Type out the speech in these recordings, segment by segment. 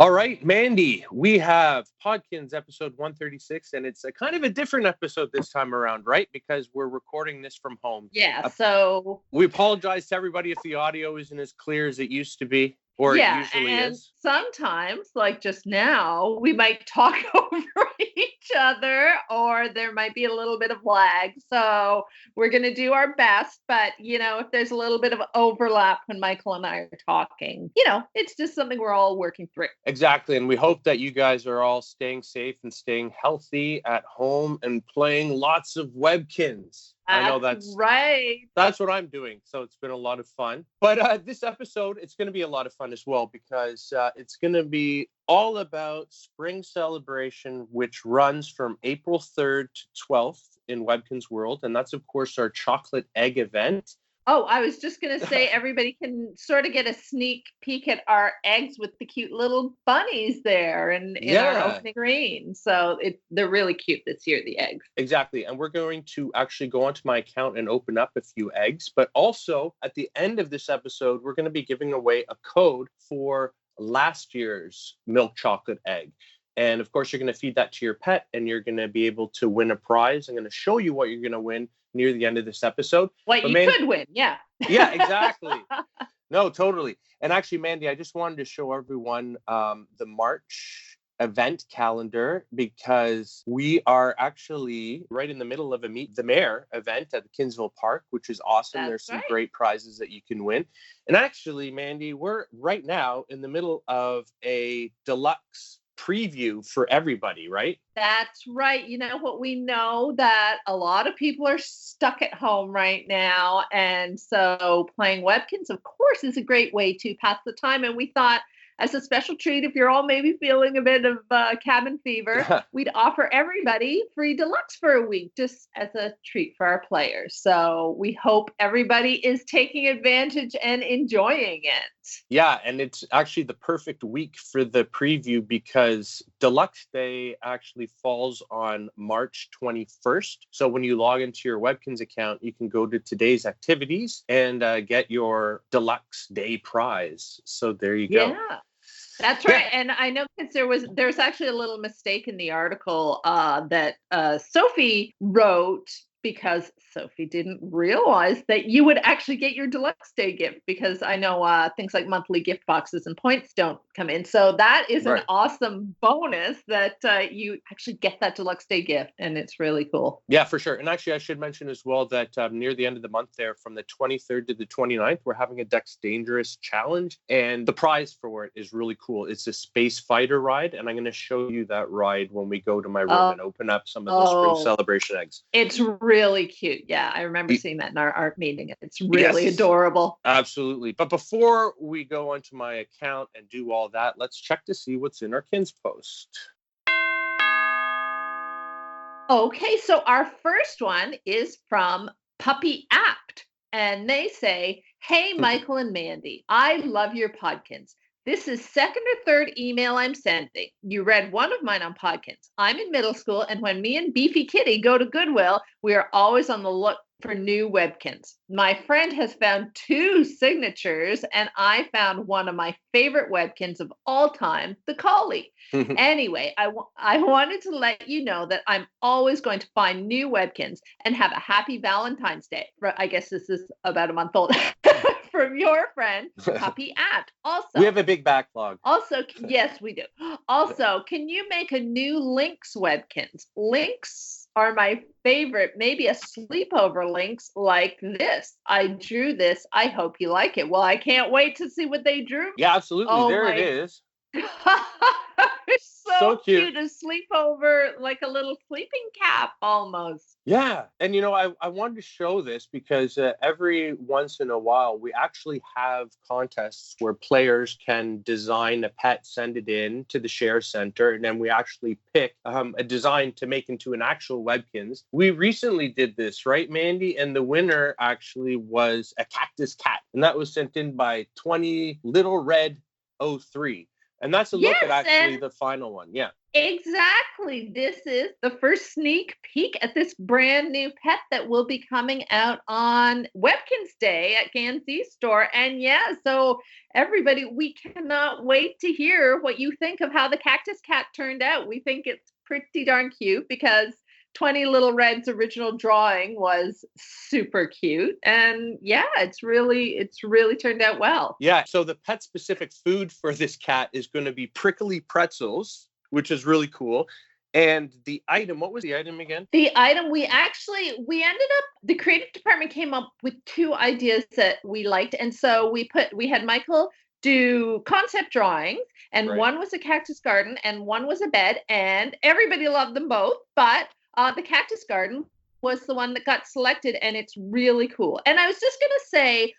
All right, Mandy, we have Podkinz episode 136, and it's a kind of a different episode this time around, right? Because we're recording this from home. Yeah, so We apologize to everybody if the audio isn't as clear as it used to be, or it yeah, usually and is. sometimes, like just now, we might talk over each other, or there might be a little bit of lag. So we're going to do our best, but if there's a little bit of overlap when Michael and I are talking, it's just something we're all working through. Exactly, and we hope that you guys are all staying safe and staying healthy at home and playing lots of Webkinz. I know that's right. That's what I'm doing. So it's been a lot of fun. But this episode, it's going to be a lot of fun as well because it's going to be all about spring celebration, which runs from April 3rd to 12th in Webkinz World. And that's, of course, our chocolate egg event. Oh, I was just going to say everybody can sort of get a sneak peek at our eggs with the cute little bunnies there and in our opening green. So they're really cute this year, the eggs. Exactly. And we're going to actually go onto my account and open up a few eggs. But also at the end of this episode, we're going to be giving away a code for last year's milk chocolate egg. And of course, you're going to feed that to your pet and you're going to be able to win a prize. I'm going to show you what you're going to win near the end of this episode. What you could win, yeah. Yeah, exactly. No, totally. And actually, Mandy, I just wanted to show everyone the March event calendar because we are actually right in the middle of a Meet the Mayor event at the Kinsville Park, which is awesome. There's some great prizes that you can win. And actually, Mandy, we're right now in the middle of a deluxe preview for everybody, right? That's right. You know what? We know that a lot of people are stuck at home right now. And so playing Webkinz, of course, is a great way to pass the time. And we thought, as a special treat, if you're all maybe feeling a bit of cabin fever, we'd offer everybody free deluxe for a week, just as a treat for our players. So we hope everybody is taking advantage and enjoying it. Yeah, and it's actually the perfect week for the preview because Deluxe Day actually falls on March 21st. So when you log into your Webkinz account, you can go to today's activities and get your Deluxe Day prize. So there you go. Yeah. That's right. Yeah. And I know because there's actually a little mistake in the article that Sophie wrote because Sophie didn't realize that you would actually get your Deluxe Day gift because I know things like monthly gift boxes and points don't come in. So that is an awesome bonus that you actually get that Deluxe Day gift, and it's really cool. Yeah, for sure. And actually, I should mention as well that near the end of the month there, from the 23rd to the 29th, we're having a Dex Dangerous challenge, and the prize for it is really cool. It's a space fighter ride, and I'm going to show you that ride when we go to my room and open up some of the spring celebration eggs. It's really cute. Yeah, I remember seeing that in our art meeting. It's really adorable. Absolutely. But before we go onto my account and do all that, let's check to see what's in our Kinz post. Okay, so our first one is from Puppy Apt, and they say, "Hey, Michael and Mandy, I love your Podkinz. This is second or third email I'm sending. You read one of mine on Podkinz. I'm in middle school, and when me and Beefy Kitty go to Goodwill, we are always on the look for new Webkinz. My friend has found 2 signatures, and I found one of my favorite Webkinz of all time, the Collie. Anyway, I wanted to let you know that I'm always going to find new Webkinz and have a happy Valentine's Day." I guess this is about a month old. From your friend, Puppy Apt. Also, we have a big backlog. Also, yes, we do. Also, can you make a new Lynx Webkinz? Lynx are my favorite. Maybe a sleepover Lynx like this. I drew this. I hope you like it. Well, I can't wait to see what they drew. Yeah, absolutely. It is. So cute. A sleepover, like a little sleeping cap almost. Yeah. And, I wanted to show this because every once in a while, we actually have contests where players can design a pet, send it in to the share center, and then we actually pick a design to make into an actual Webkinz. We recently did this, right, Mandy? And the winner actually was a cactus cat. And that was sent in by 20 Little Red 03. And that's a look at Yes, actually and the final one. Yeah. exactly. This is the first sneak peek at this brand new pet that will be coming out on Webkinz Day at Ganz's store. And yeah, so everybody, we cannot wait to hear what you think of how the cactus cat turned out. We think it's pretty darn cute because 20 Little Red's original drawing was super cute. And yeah, it's really turned out well. Yeah. So the pet specific food for this cat is going to be prickly pretzels, which is really cool. And the item, what was the item again? The item we ended up, the creative department came up with two ideas that we liked. And so we had Michael do concept drawings, and Right. one was a cactus garden and one was a bed, and everybody loved them both. But the cactus garden was the one that got selected, and it's really cool. And I was just going to say,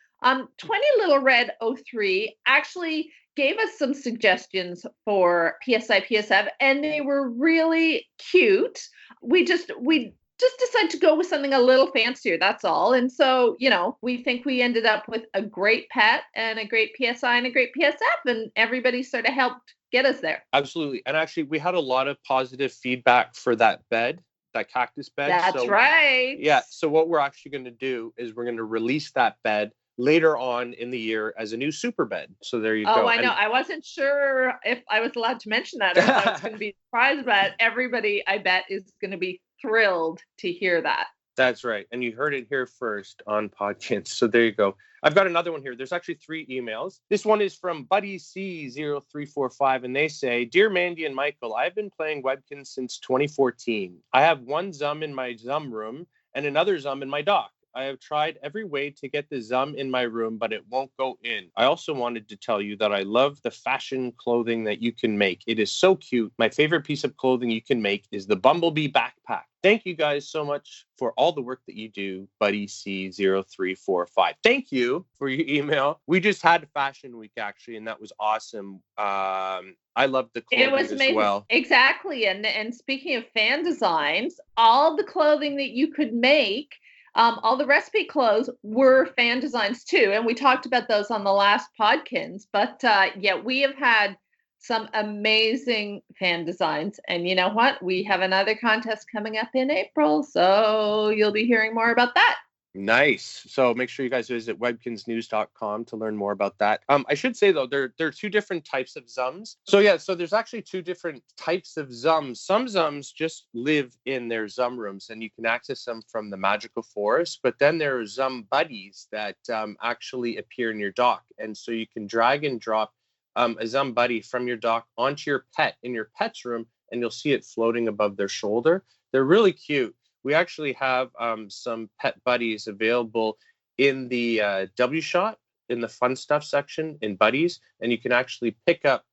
20 Little Red 03 actually gave us some suggestions for PSI PSF, and they were really cute. We just decided to go with something a little fancier. That's all. And so, we think we ended up with a great pet and a great PSI and a great PSF, and everybody sort of helped get us there. Absolutely. And actually, we had a lot of positive feedback for that bed, that cactus bed. That's right. Yeah. So what we're actually going to do is we're going to release that bed later on in the year as a new super bed. So there you go. Oh, I know. I wasn't sure if I was allowed to mention that, or if I was going to be surprised, but everybody, I bet, is going to be thrilled to hear that. That's right. And you heard it here first on Podkinz. So there you go. I've got another one here. There's actually 3 emails. This one is from Buddy C0345, and they say, Dear Mandy and Michael, I've been playing Webkinz since 2014. I have one Zum in my Zum room and another Zum in my dock. I have tried every way to get the Zum in my room, but it won't go in. I also wanted to tell you that I love the fashion clothing that you can make. It is so cute. My favorite piece of clothing you can make is the Bumblebee backpack. Thank you guys so much for all the work that you do, Buddy C0345. Thank you for your email. We just had Fashion Week, actually, and that was awesome. I loved the clothing It was as amazing. well. Exactly. And speaking of fan designs, all the clothing that you could make, all the recipe clothes were fan designs too. And we talked about those on the last Podkinz. But yeah, we have had some amazing fan designs. And you know what? We have another contest coming up in April. So you'll be hearing more about that. Nice. So make sure you guys visit webkinznews.com to learn more about that. I should say, though, there are 2 different types of Zums. So yeah, so there's actually 2 different types of Zums. Some Zums just live in their Zum rooms, and you can access them from the Magical Forest. But then there are Zum buddies that actually appear in your dock. And so you can drag and drop a Zum buddy from your dock onto your pet in your pet's room, and you'll see it floating above their shoulder. They're really cute. We actually have some pet buddies available in the W shop, in the fun stuff section in buddies, and you can actually pick up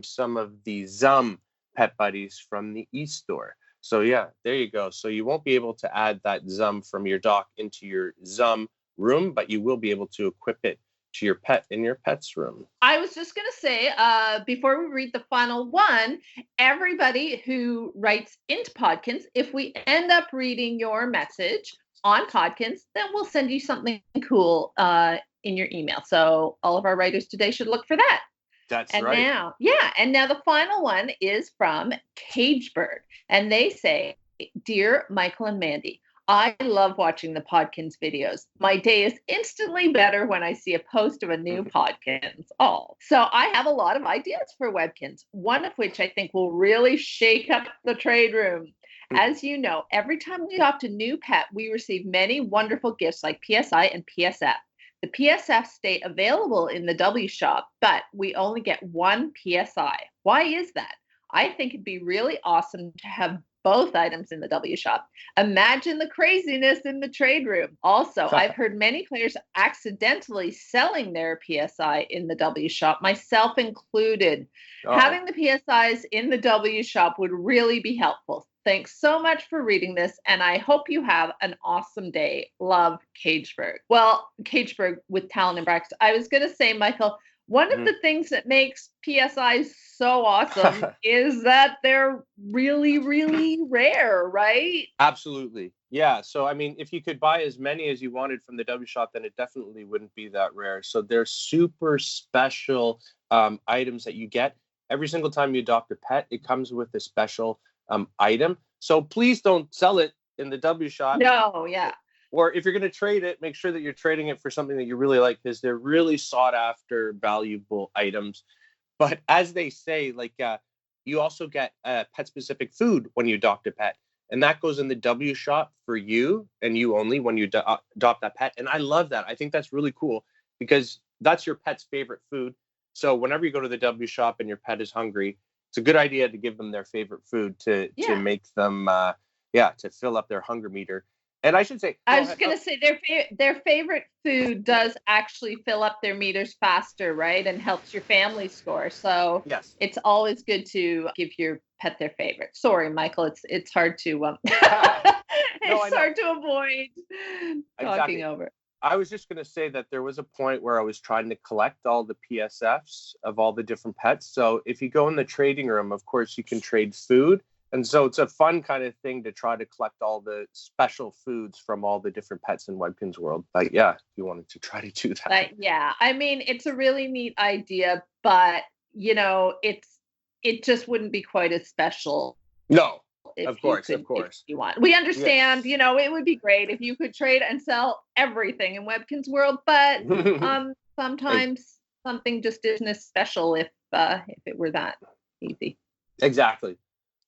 some of the Zum pet buddies from the e-store. So yeah, there you go. So you won't be able to add that Zum from your dock into your Zum room, but you will be able to equip it to your pet in your pet's room. I was just going to say, before we read the final one, everybody who writes into Podkinz, if we end up reading your message on Podkinz, then we'll send you something cool in your email. So all of our writers today should look for that. That's and right. And now the final one is from Cagebird. And they say, Dear Michael and Mandy, I love watching the Podkinz videos. My day is instantly better when I see a post of a new Podkinz. So I have a lot of ideas for Webkinz, one of which I think will really shake up the trade room. As you know, every time we adopt a new pet, we receive many wonderful gifts like PSI and PSF. The PSF stay available in the W shop, but we only get one PSI. Why is that? I think it'd be really awesome to have both items in the W shop. Imagine the craziness in the trade room. Also, I've heard many players accidentally selling their PSI in the W shop, myself included. Having the PSIs in the W shop would really be helpful. Thanks so much for reading this, and I hope you have an awesome day. Love, Cageberg. Well, Cageberg with talent and brackets. I was going to say, Michael, one of the things that makes PSIs so awesome is that they're really, really rare, right? Absolutely. Yeah. So, I mean, if you could buy as many as you wanted from the W shop, then it definitely wouldn't be that rare. So they're super special items that you get. every single time you adopt a pet, it comes with a special item. So please don't sell it in the W shop. No, yeah. Or if you're going to trade it, make sure that you're trading it for something that you really like, because they're really sought after, valuable items. But as they say, like you also get pet specific food when you adopt a pet. And that goes in the W shop for you and you only when you adopt that pet. And I love that. I think that's really cool because that's your pet's favorite food. So whenever you go to the W shop and your pet is hungry, it's a good idea to give them their favorite food to make them, to fill up their hunger meter. And I should say, I was going to say their favorite food does actually fill up their meters faster, right? And helps your family score. So yes, it's always good to give your pet their favorite. Sorry, Michael, it's hard to hard to avoid talking over. I was just going to say that there was a point where I was trying to collect all the PSFs of all the different pets. So if you go in the trading room, of course, you can trade food. And so it's a fun kind of thing to try to collect all the special foods from all the different pets in Webkinz world. But yeah, if you wanted to try to do that. But yeah, I mean, it's a really neat idea, but it just wouldn't be quite as special. No, of course. If you want. We understand, it would be great if you could trade and sell everything in Webkinz world, but sometimes something just isn't as special if it were that easy. Exactly.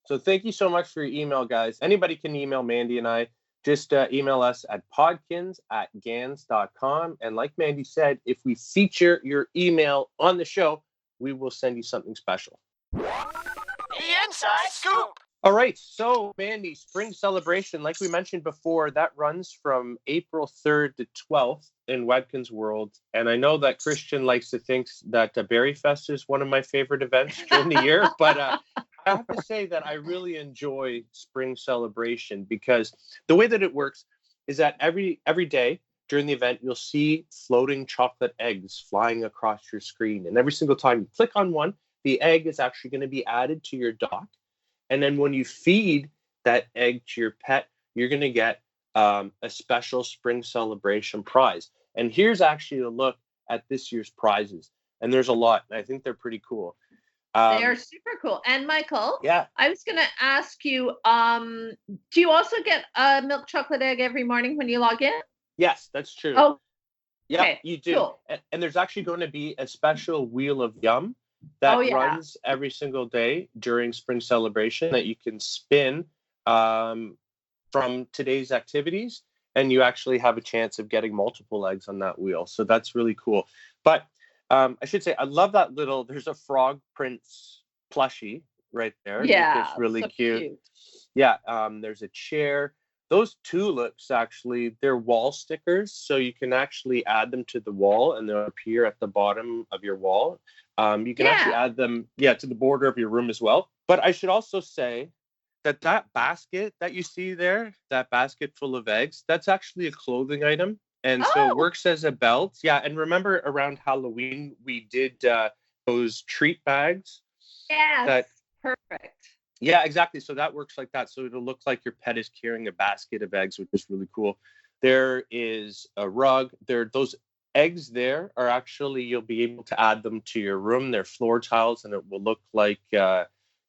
So thank you so much for your email, guys. Anybody can email Mandy and I. Just email us at podkinz@gans.com. And like Mandy said, if we feature your email on the show, we will send you something special. The Inside Scoop. All right. So, Mandy, Spring Celebration, like we mentioned before, that runs from April 3rd to 12th in Webkinz World. And I know that Christian likes to think that Berry Fest is one of my favorite events during the year, but I have to say that I really enjoy Spring Celebration because the way that it works is that every day during the event, you'll see floating chocolate eggs flying across your screen. And every single time you click on one, the egg is actually going to be added to your dock. And then when you feed that egg to your pet, you're going to get a special Spring Celebration prize. And here's actually a look at this year's prizes. And there's a lot. And I think they're pretty cool. They are super cool. And Michael, yeah, I was going to ask you, do you also get a milk chocolate egg every morning when you log in? Yes, that's true. Oh, yeah, okay, you do. Cool. And there's actually going to be a special Wheel of Yum that runs every single day during Spring Celebration that you can spin from today's activities. And you actually have a chance of getting multiple eggs on that wheel. So that's really cool. But I should say, I love that there's a Frog Prince plushie right there. Yeah. It's really cute. Yeah. There's a chair. Those tulips, actually, they're wall stickers. So you can actually add them to the wall and they'll appear at the bottom of your wall. You can actually add them, to the border of your room as well. But I should also say that basket that you see there, that basket full of eggs, that's actually a clothing item. And so it works as a belt. Yeah. And remember around Halloween, we did those treat bags. Yes. Perfect. Yeah, exactly. So that works like that. So it'll look like your pet is carrying a basket of eggs, which is really cool. There is a rug. Those eggs there are actually, you'll be able to add them to your room. They're floor tiles and it will look like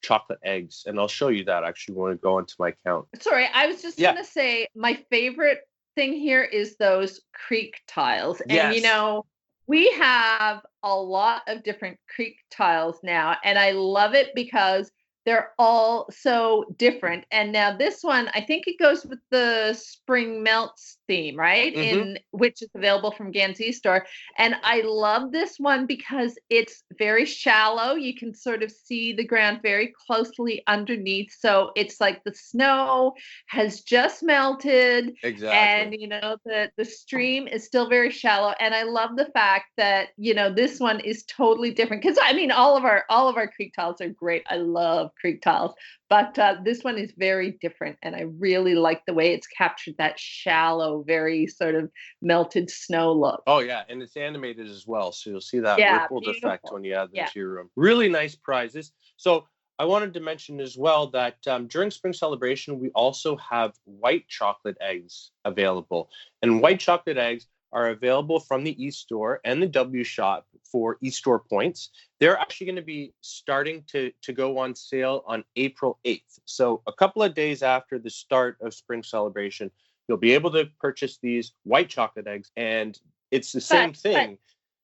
chocolate eggs. And I'll show you that actually when I go onto my account. Sorry, I was just going to say my favorite thing here is those creek tiles. Yes. And we have a lot of different creek tiles now, and I love it because they're all so different. And now this one, I think it goes with the Spring Melts theme, right? Mm-hmm. Which is available from Ganzi store. And I love this one because it's very shallow. You can sort of see the ground very closely underneath. So it's like the snow has just melted. Exactly. And, the stream is still very shallow. And I love the fact that, this one is totally different. Because, all of our creek tiles are great. I love creek tiles, but this one is very different, and I really like the way it's captured that shallow, very sort of melted snow look. Oh yeah, and it's animated as well, so you'll see that rippled effect when you add them to your room. Really nice prizes. So I wanted to mention as well that during Spring Celebration, we also have white chocolate eggs available, and white chocolate eggs are available from the e-store and the W shop for eStore points. They're actually going to be starting to go on sale on April 8th. So a couple of days after the start of spring celebration, you'll be able to purchase these white chocolate eggs, and it's the same thing.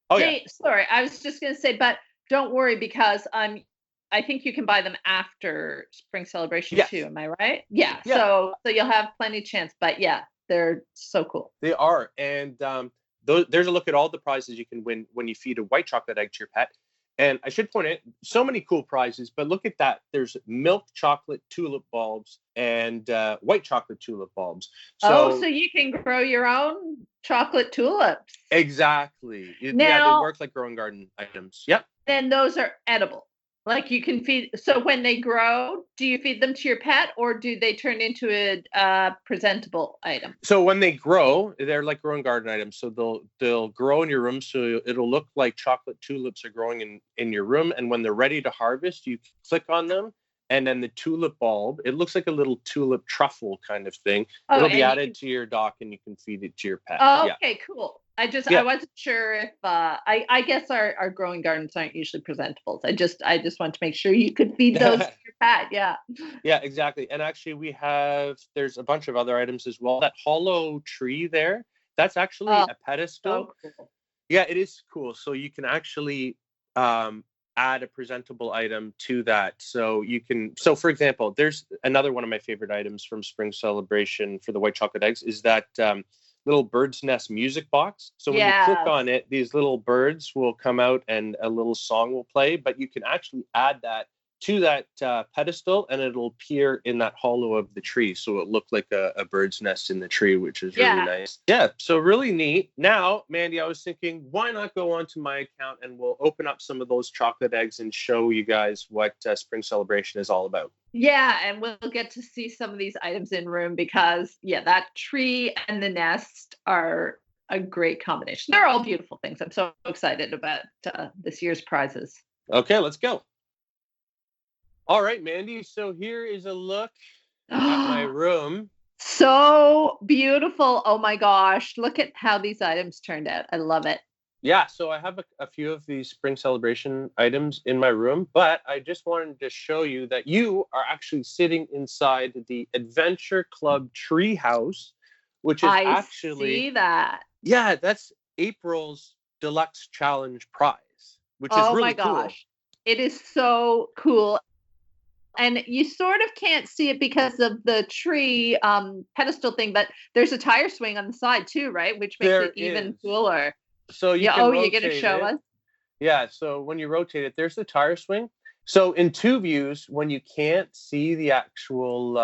Sorry, I was just going to say, but don't worry, because I think you can buy them after spring celebration too. Am I right? Yeah. So you'll have plenty of chance. But yeah, they're so cool. They are, and there's a look at all the prizes you can win when you feed a white chocolate egg to your pet. And I should point out, so many cool prizes, but look at that. There's milk chocolate tulip bulbs and white chocolate tulip bulbs. So you can grow your own chocolate tulips. Exactly. They work like growing garden items. Yep. Then those are edible. Like you can feed. So when they grow, do you feed them to your pet, or do they turn into a presentable item? So when they grow, they're like growing garden items. So they'll grow in your room. So it'll look like chocolate tulips are growing in your room. And when they're ready to harvest, you click on them. And then the tulip bulb, it looks like a little tulip truffle kind of thing. It'll be added to your dock, and you can feed it to your pet. Oh, okay, cool. I wasn't sure if I guess our growing gardens aren't usually presentables. I just want to make sure you could feed those to your pet. Yeah. Yeah, exactly. And actually there's a bunch of other items as well. That hollow tree there, that's actually a pedestal. So cool. Yeah, it is cool. So you can actually add a presentable item to that. So for example, there's another one of my favorite items from spring celebration for the white chocolate eggs is that little bird's nest music box. So when you click on it, these little birds will come out and a little song will play, but you can actually add that to that pedestal, and it'll appear in that hollow of the tree. So it looked like a bird's nest in the tree, which is really nice. Yeah, so really neat. Now, Mandy, I was thinking, why not go onto my account and we'll open up some of those chocolate eggs and show you guys what spring celebration is all about. Yeah, and we'll get to see some of these items in room because, that tree and the nest are a great combination. They're all beautiful things. I'm so excited about this year's prizes. Okay, let's go. All right, Mandy. So here is a look at my room. So beautiful. Oh my gosh. Look at how these items turned out. I love it. Yeah, so I have a few of these spring celebration items in my room, but I just wanted to show you that you are actually sitting inside the Adventure Club Treehouse, which is see that. Yeah, that's April's Deluxe Challenge prize, which is really cool. Oh my gosh. It is so cool. And you sort of can't see it because of the tree pedestal thing, but there's a tire swing on the side too, right? Which makes it even cooler. So you can rotate you're going to show us? Yeah, so when you rotate it, there's the tire swing. So in two views, when you can't see the actual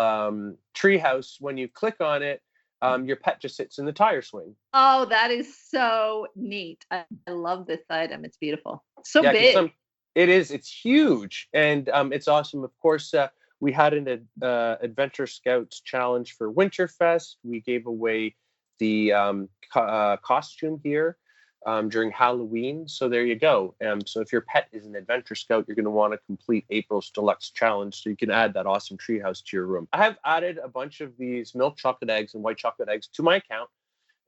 treehouse, when you click on it, your pet just sits in the tire swing. Oh, that is so neat. I love this item. It's beautiful. So big. It is. It's huge. And it's awesome. Of course, we had an Adventure Scouts challenge for Winterfest. We gave away the costume here during Halloween. So there you go. So if your pet is an Adventure Scout, you're going to want to complete April's Deluxe Challenge so you can add that awesome treehouse to your room. I have added a bunch of these milk chocolate eggs and white chocolate eggs to my account.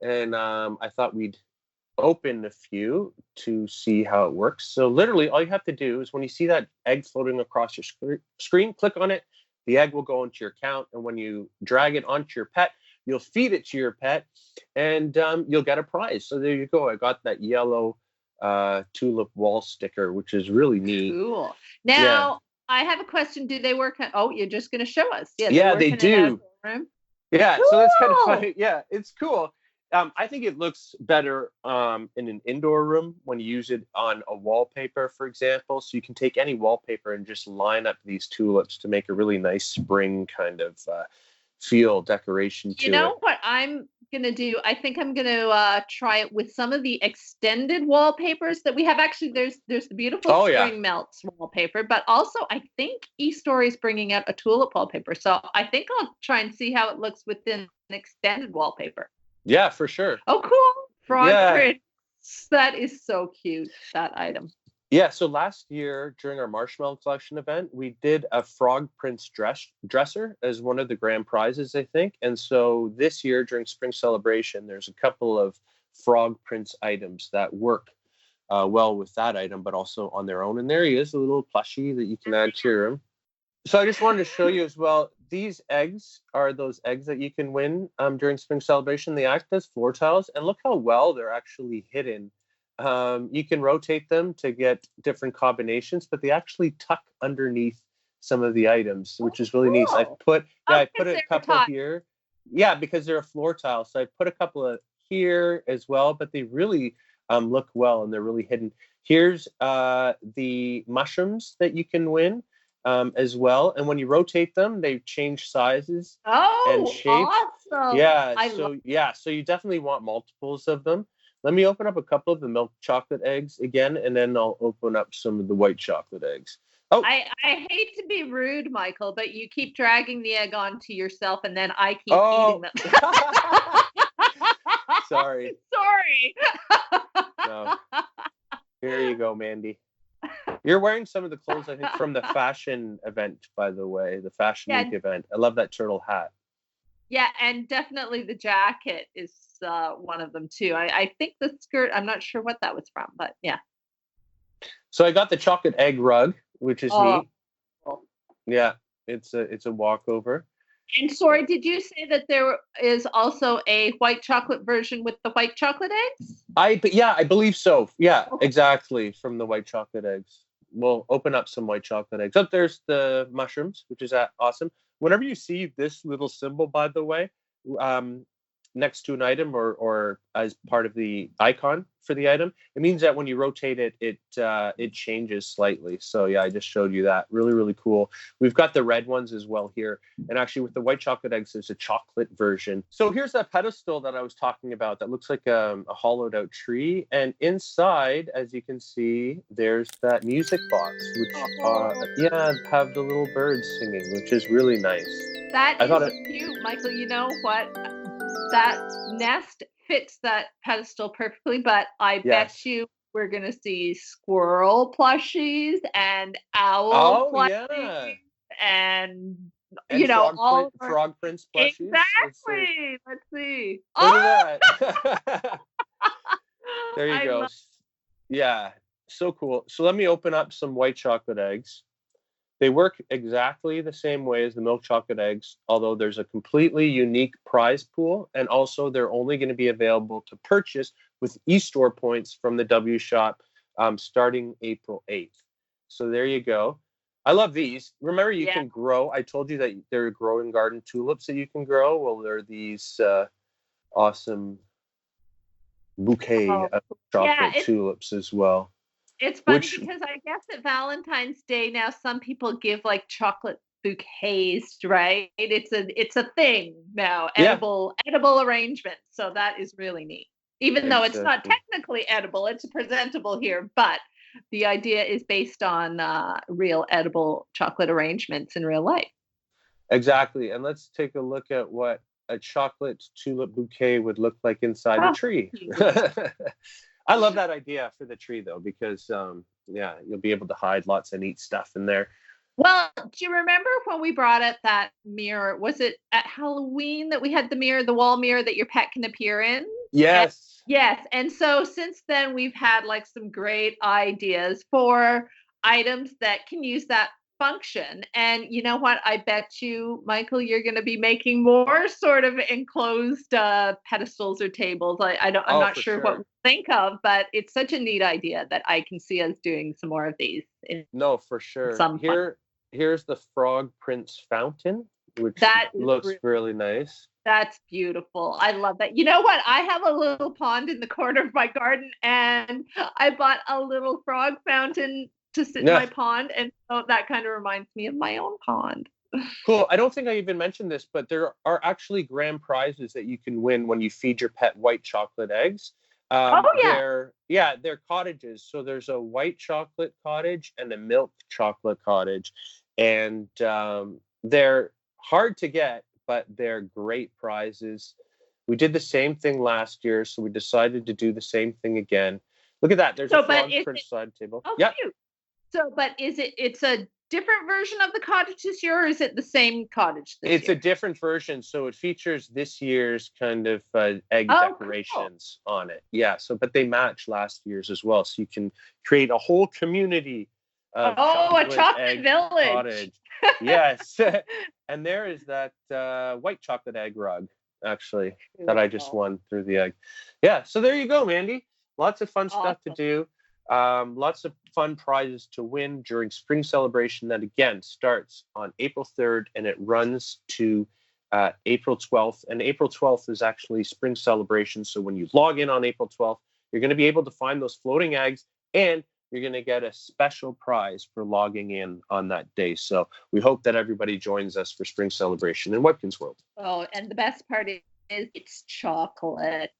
And I thought we'd open a few to see how it works. So literally all you have to do is when you see that egg floating across your screen, click on it. The egg will go into your account. And when you drag it onto your pet, you'll feed it to your pet and you'll get a prize. So there you go. I got that yellow tulip wall sticker, which is really neat. Cool. Now, I have a question. Do they work? You're just going to show us. Yeah, they do. Yeah, cool. So that's kind of funny. Yeah, it's cool. I think it looks better in an indoor room when you use it on a wallpaper, for example. So you can take any wallpaper and just line up these tulips to make a really nice spring kind of feel decoration to it. You know what I'm going to do? I think I'm going to try it with some of the extended wallpapers that we have. Actually, there's the beautiful Spring Melts wallpaper, but also I think eStory is bringing out a tulip wallpaper. So I think I'll try and see how it looks within an extended wallpaper. Yeah, for sure. Oh, cool. Frog prints. That is so cute, that item. Yeah, so last year during our Marshmallow Collection event, we did a Frog Prince dresser as one of the grand prizes, I think. And so this year during Spring Celebration, there's a couple of Frog Prince items that work well with that item, but also on their own. And there he is, a little plushie that you can add to your room. So I just wanted to show you as well, these eggs are those eggs that you can win during Spring Celebration. They act as floor tiles, and look how well they're actually hidden. You can rotate them to get different combinations, but they actually tuck underneath some of the items, which is really neat. I put a couple here. Yeah, because they're a floor tile. So I put a couple of here as well, but they really look well, and they're really hidden. Here's the mushrooms that you can win as well. And when you rotate them, they change sizes and shapes. Awesome. Yeah, so you definitely want multiples of them. Let me open up a couple of the milk chocolate eggs again, and then I'll open up some of the white chocolate eggs. Oh, I hate to be rude, Michael, but you keep dragging the egg onto yourself, and then I keep eating them. Sorry. No. Here you go, Mandy. You're wearing some of the clothes, I think, from the fashion event, by the way, the Fashion Week event. I love that turtle hat. Yeah, and definitely the jacket is one of them, too. I think the skirt, I'm not sure what that was from, but yeah. So I got the chocolate egg rug, which is neat. Yeah, it's a walkover. And sorry, did you say that there is also a white chocolate version with the white chocolate eggs? I believe so. Yeah, exactly, from the white chocolate eggs. We'll open up some white chocolate eggs. Oh, there's the mushrooms, which is awesome. Whenever you see this little symbol, by the way, next to an item or as part of the icon for the item, it means that when you rotate it, it changes slightly. So yeah, I just showed you that. Really, really cool. We've got the red ones as well here. And actually with the white chocolate eggs, there's a chocolate version. So here's that pedestal that I was talking about that looks like a hollowed out tree. And inside, as you can see, there's that music box, which have the little birds singing, which is really nice. That is cute, Michael. You know what? That nest fits that pedestal perfectly, but I bet you we're going to see squirrel plushies and owl plushies and you know, all frog prince plushies. Exactly. Let's see. Look at that. There you go. Yeah, so cool. So let me open up some white chocolate eggs. They work exactly the same way as the milk chocolate eggs, although there's a completely unique prize pool, and also they're only going to be available to purchase with eStore points from the W Shop starting April 8th. So there you go. I love these. Remember, you can grow. I told you that there are growing garden tulips that you can grow. Well, there are these awesome bouquet of chocolate tulips as well. It's funny because I guess at Valentine's Day now some people give like chocolate bouquets, right? It's a thing now, edible arrangements. So that is really neat. Even though it's not technically edible, it's presentable here, but the idea is based on real edible chocolate arrangements in real life. Exactly. And let's take a look at what a chocolate tulip bouquet would look like inside a tree. I love that idea for the tree, though, because, you'll be able to hide lots of neat stuff in there. Well, do you remember when we brought up that mirror? Was it at Halloween that we had the mirror, the wall mirror that your pet can appear in? Yes. Yes. And so since then, we've had like some great ideas for items that can use that function. And you know what? I bet you, Michael, you're going to be making more sort of enclosed pedestals or tables. I'm not sure what we think of, but it's such a neat idea that I can see us doing some more of these. No, for sure. Here's the Frog Prince fountain, which looks really nice. That's beautiful. I love that. You know what? I have a little pond in the corner of my garden, and I bought a little frog fountain to sit in my pond, and so that kind of reminds me of my own pond. Cool. I don't think I even mentioned this, but there are actually grand prizes that you can win when you feed your pet white chocolate eggs. They're cottages. So there's a white chocolate cottage and a milk chocolate cottage, and they're hard to get, but they're great prizes. We did the same thing last year, so we decided to do the same thing again. Look at that. There's a frog prince side table. Oh, cute. So, but it's a different version of the cottage this year, or is it the same cottage this It's year? a different version, so it features this year's kind of egg Oh, decorations on it. Yeah, so but they match last year's as well, so you can create a whole community of Oh, a chocolate egg village. cottage. Yes, and there is that white chocolate egg rug actually that I just won through the egg. Yeah, so there you go, Mandy. Lots of fun stuff to Awesome. do. Lots of fun prizes to win during spring celebration that again starts on April 3rd and it runs to April 12th. And April 12th is actually spring celebration. So when you log in on April 12th, you're going to be able to find those floating eggs and you're going to get a special prize for logging in on that day. So we hope that everybody joins us for spring celebration in Webkinz World. Oh, and the best part is it's chocolate.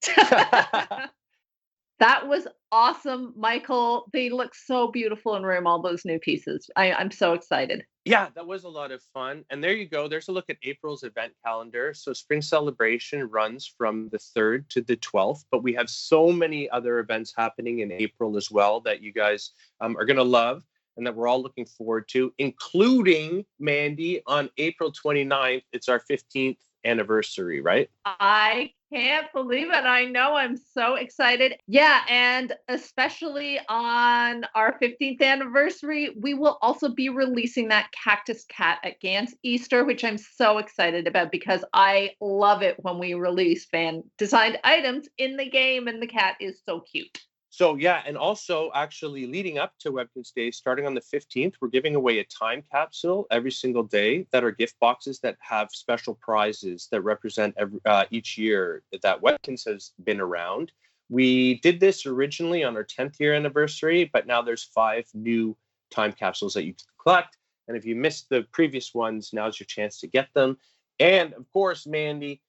That was awesome, Michael. They look so beautiful in room, all those new pieces. I'm so excited. Yeah, that was a lot of fun. And there you go. There's a look at April's event calendar. So spring celebration runs from the 3rd to the 12th, but we have so many other events happening in April as well that you guys are going to love and that we're all looking forward to, including, Mandy, on April 29th. It's our 15th anniversary, right? I can't believe it. I know. I'm so excited. Yeah. And especially on our 15th anniversary, we will also be releasing that cactus cat at Gans Easter, which I'm so excited about because I love it when we release fan designed items in the game and the cat is so cute. So yeah, and also actually leading up to Webkinz Day, starting on the 15th, we're giving away a time capsule every single day that are gift boxes that have special prizes that represent each year that Webkinz has been around. We did this originally on our 10th year anniversary, but now there's 5 new time capsules that you can collect. And if you missed the previous ones, now's your chance to get them. And of course, Mandy,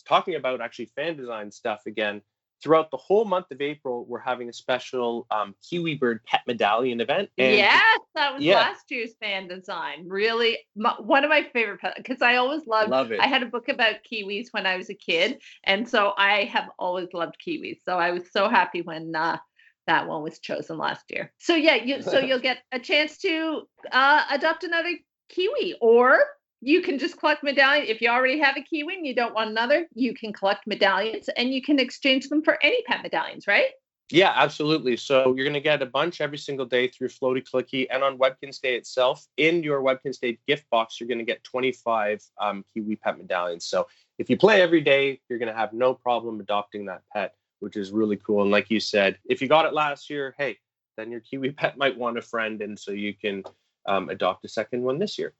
talking about actually fan design stuff again, throughout the whole month of April, we're having a special Kiwi Bird pet medallion event. And yes, that was last year's fan design. Really, one of my favorite pets, because I always loved it. I had a book about kiwis when I was a kid, and so I have always loved kiwis. So I was so happy when that one was chosen last year. So yeah, you'll get a chance to adopt another kiwi, or you can just collect medallions. If you already have a kiwi and you don't want another, you can collect medallions and you can exchange them for any pet medallions, right? Yeah, absolutely. So you're going to get a bunch every single day through Floaty Clicky. And on Webkinz Day itself, in your Webkinz Day gift box, you're going to get 25 Kiwi pet medallions. So if you play every day, you're going to have no problem adopting that pet, which is really cool. And like you said, if you got it last year, hey, then your Kiwi pet might want a friend. And so you can adopt a second one this year.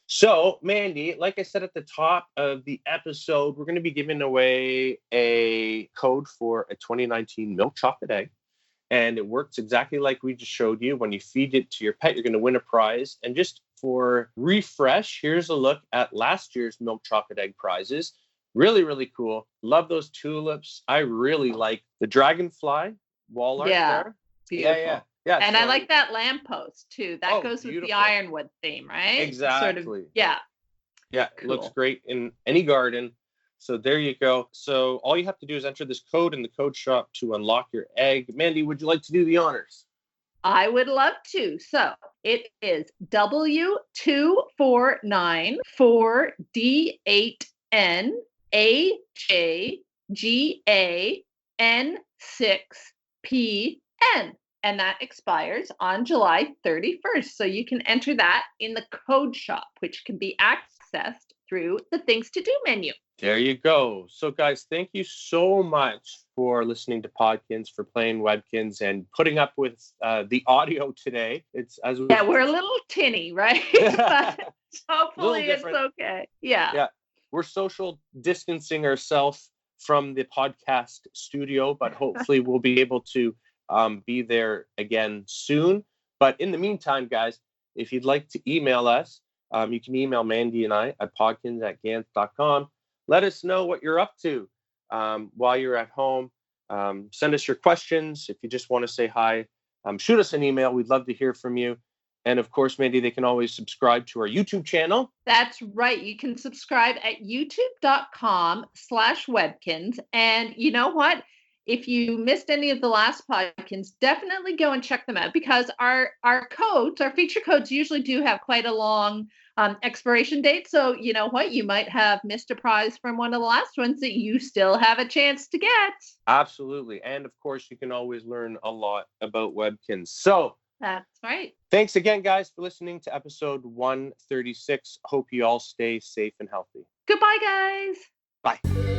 So, Mandy, like I said at the top of the episode, we're going to be giving away a code for a 2019 milk chocolate egg. And it works exactly like we just showed you. When you feed it to your pet, you're going to win a prize. And just for refresh, here's a look at last year's milk chocolate egg prizes. Really, really cool. Love those tulips. I really like the dragonfly wall art there. Beautiful. Yeah, and I like that lamppost too. That goes beautiful with the ironwood theme, right? Exactly. Sort of, yeah. Yeah, cool. It looks great in any garden. So there you go. So all you have to do is enter this code in the code shop to unlock your egg. Mandy, would you like to do the honors? I would love to. So it is W249-4D8N-AJGAN6PN. And that expires on July 31st. So you can enter that in the code shop, which can be accessed through the Things to Do menu. There you go. So guys, thank you so much for listening to Podkinz, for playing Webkinz, and putting up with the audio today. We're a little tinny, right? But hopefully it's okay. Yeah. We're social distancing ourselves from the podcast studio, but hopefully we'll be able to be there again soon. But in the meantime, guys, if you'd like to email us, you can email Mandy and I at podkinz@gans.com. Let us know what you're up to while you're at home. Send us your questions. If you just want to say hi, shoot us an email. We'd love to hear from you. And of course, Mandy, they can always subscribe to our YouTube channel. That's right. You can subscribe at youtube.com/Webkinz. And you know what? if you missed any of the last Podkinz, definitely go and check them out, because our feature codes usually do have quite a long expiration date. So you know what? You might have missed a prize from one of the last ones that you still have a chance to get. Absolutely. And of course, you can always learn a lot about Webkinz. So that's right. Thanks again, guys, for listening to episode 136. Hope you all stay safe and healthy. Goodbye, guys. Bye.